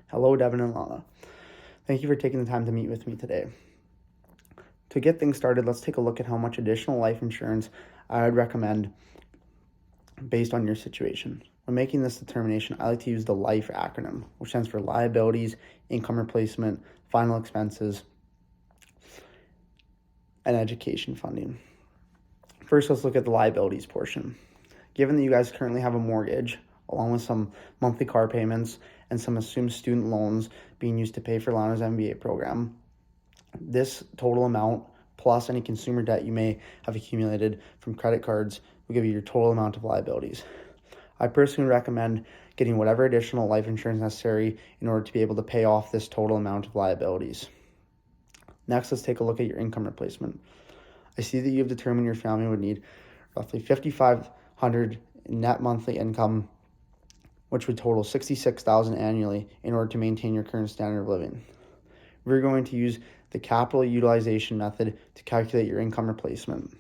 Hello, Devin and Lana. Thank you for taking the time to meet with me today. To get things started, let's take a look at how much additional life insurance I would recommend based on your situation. When making this determination, I like to use the LIFE acronym, which stands for liabilities, income replacement, final expenses, and education funding. First, let's look at the liabilities portion. Given that you guys currently have a mortgage, along with some monthly car payments and some assumed student loans being used to pay for Lana's MBA program, this total amount, plus any consumer debt you may have accumulated from credit cards, will give you your total amount of liabilities. I personally recommend getting whatever additional life insurance necessary in order to be able to pay off this total amount of liabilities. Next, let's take a look at your income replacement. I see that you have determined your family would need roughly $5,500 in net monthly income, which would total $66,000 annually in order to maintain your current standard of living. We're going to use the capital utilization method to calculate your income replacement.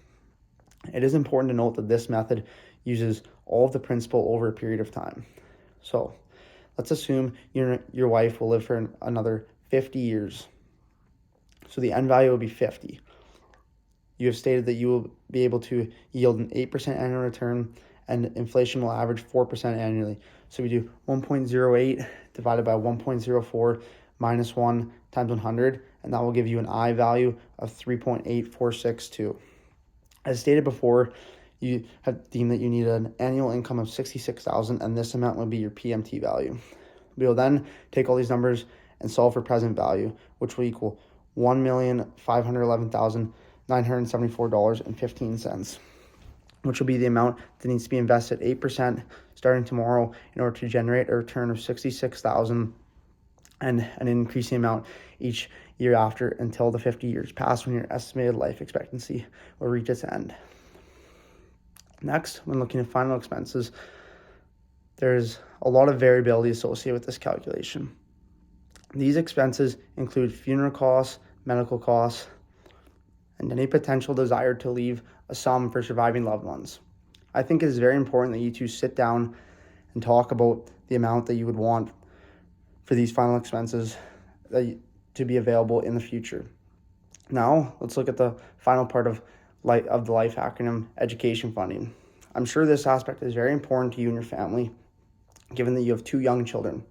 It is important to note that this method uses all of the principal over a period of time. So let's assume your wife will live for another 50 years. So the end value will be 50. You have stated that you will be able to yield an 8% annual return, and inflation will average 4% annually. So we do 1.08 divided by 1.04 minus 1 times 100, and that will give you an I value of 3.8462. As stated before, you have deemed that you need an annual income of $66,000, and this amount will be your PMT value. We will then take all these numbers and solve for present value, which will equal $1,511,974.15, which will be the amount that needs to be invested 8% starting tomorrow in order to generate a return of $66,000 and an increasing amount each year after until the 50 years pass, when your estimated life expectancy will reach its end. Next, when looking at final expenses, there's a lot of variability associated with this calculation. These expenses include funeral costs, medical costs, and any potential desire to leave a sum for surviving loved ones. I think it is very important that you two sit down and talk about the amount that you would want for these final expenses to be available in the future. Now, let's look at the final part of the LIFE acronym, education funding. I'm sure this aspect is very important to you and your family, given that you have 2 young children.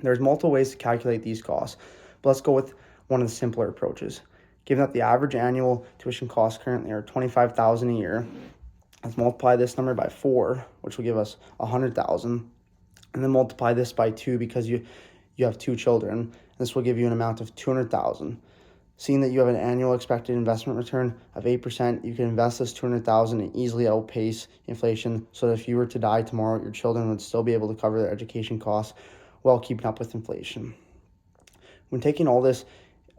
There's multiple ways to calculate these costs, but let's go with one of the simpler approaches. Given that the average annual tuition costs currently are $25,000 a year, let's multiply this number by 4, which will give us $100,000, and then multiply this by 2 because you have 2 children. This will give you an amount of $200,000. Seeing that you have an annual expected investment return of 8%, you can invest this $200,000 and easily outpace inflation, so that if you were to die tomorrow, your children would still be able to cover their education costs while keeping up with inflation. When taking all this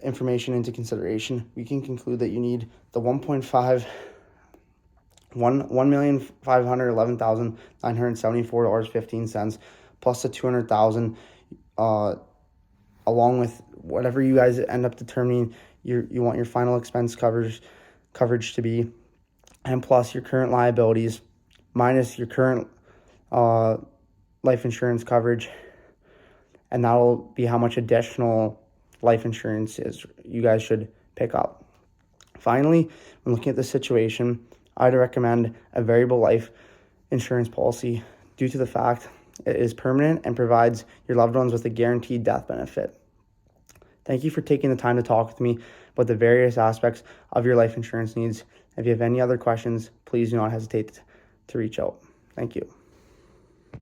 information into consideration, we can conclude that you need the $1,511,974.15 plus the $200,000, along with whatever you guys end up determining you want your final expense coverage to be, and plus your current liabilities minus your current life insurance coverage, and that will be how much additional life insurance you guys should pick up. Finally, when looking at the situation, I'd recommend a variable life insurance policy due to the fact it is permanent and provides your loved ones with a guaranteed death benefit. Thank you for taking the time to talk with me about the various aspects of your life insurance needs. If you have any other questions, please do not hesitate to reach out. Thank you.